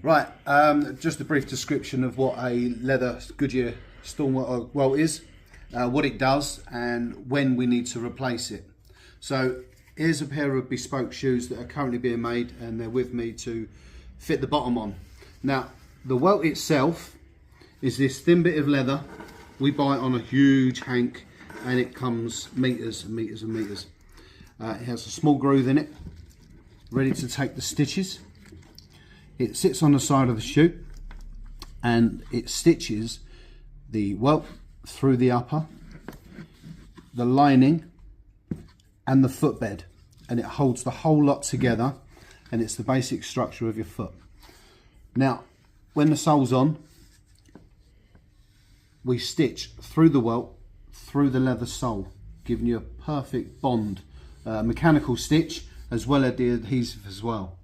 Right, just a brief description of what a leather Goodyear storm welt is, what it does and when we need to replace it. So here's a pair of bespoke shoes that are currently being made and they're with me to fit the bottom on. Now the welt itself is this thin bit of leather. We buy it on a huge hank and it comes meters and meters and meters. It has a small groove in it, ready to take the stitches. It sits on the side of the shoe and it stitches the welt through the upper, the lining and the footbed, and it holds the whole lot together, and it's the basic structure of your foot. Now when the sole's on, we stitch through the welt, through the leather sole, giving you a perfect bond, mechanical stitch as well as the adhesive as well.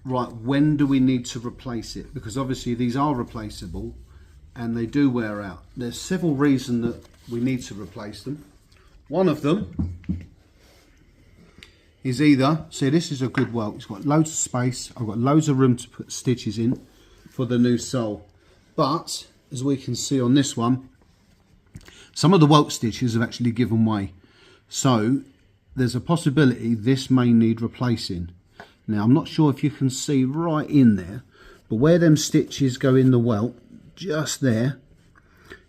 Right, when do we need to replace it? Because obviously these are replaceable and they do wear out. There's several reasons that we need to replace them. One of them is either, see, this is a good welt, it's got loads of space, I've got loads of room to put stitches in for the new sole. But as we can see on this one, some of the welt stitches have actually given way. So there's a possibility this may need replacing. Now I'm not sure if you can see right in there, but where them stitches go in the welt, just there,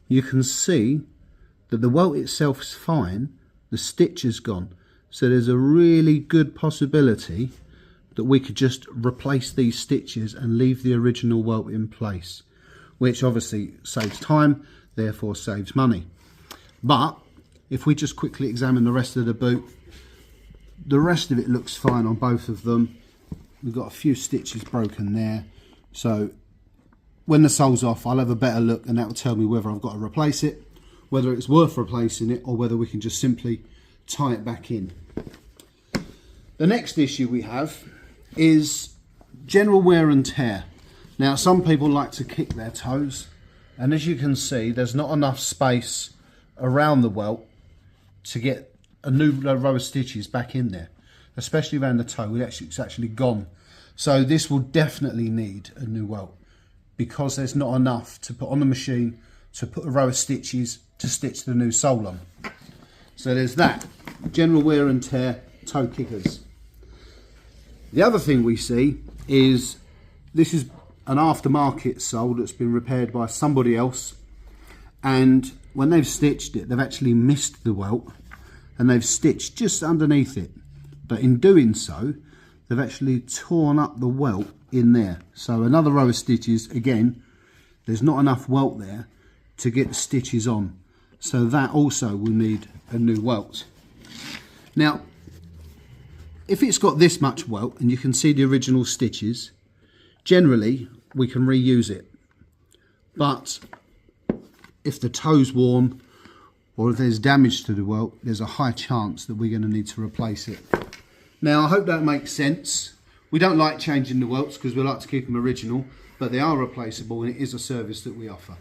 you can see that the welt itself is fine, the stitch is gone. So there's a really good possibility that we could just replace these stitches and leave the original welt in place, which obviously saves time, therefore saves money. But if we just quickly examine the rest of the boot, the rest of it looks fine on both of them. We've got a few stitches broken there, so when the sole's off I'll have a better look and that will tell me whether I've got to replace it, whether it's worth replacing it, or whether we can just simply tie it back in. The next issue we have is general wear and tear. Now some people like to kick their toes, and as you can see there's not enough space around the welt to get a new row of stitches back in there, especially around the toe. It's actually gone. So this will definitely need a new welt because there's not enough to put on the machine to put a row of stitches to stitch the new sole on. So there's that, general wear and tear, toe kickers. The other thing we see is this is an aftermarket sole that's been repaired by somebody else, and when they've stitched it they've actually missed the welt and they've stitched just underneath it, but in doing so they've actually torn up the welt in there. So another row of stitches, again there's not enough welt there to get the stitches on, so that also will need a new welt. Now if it's got this much welt and you can see the original stitches, generally we can reuse it, but if the toe's worn or if there's damage to the welt, there's a high chance that we're going to need to replace it. Now I hope that makes sense. We don't like changing the welts because we like to keep them original, but they are replaceable and it is a service that we offer.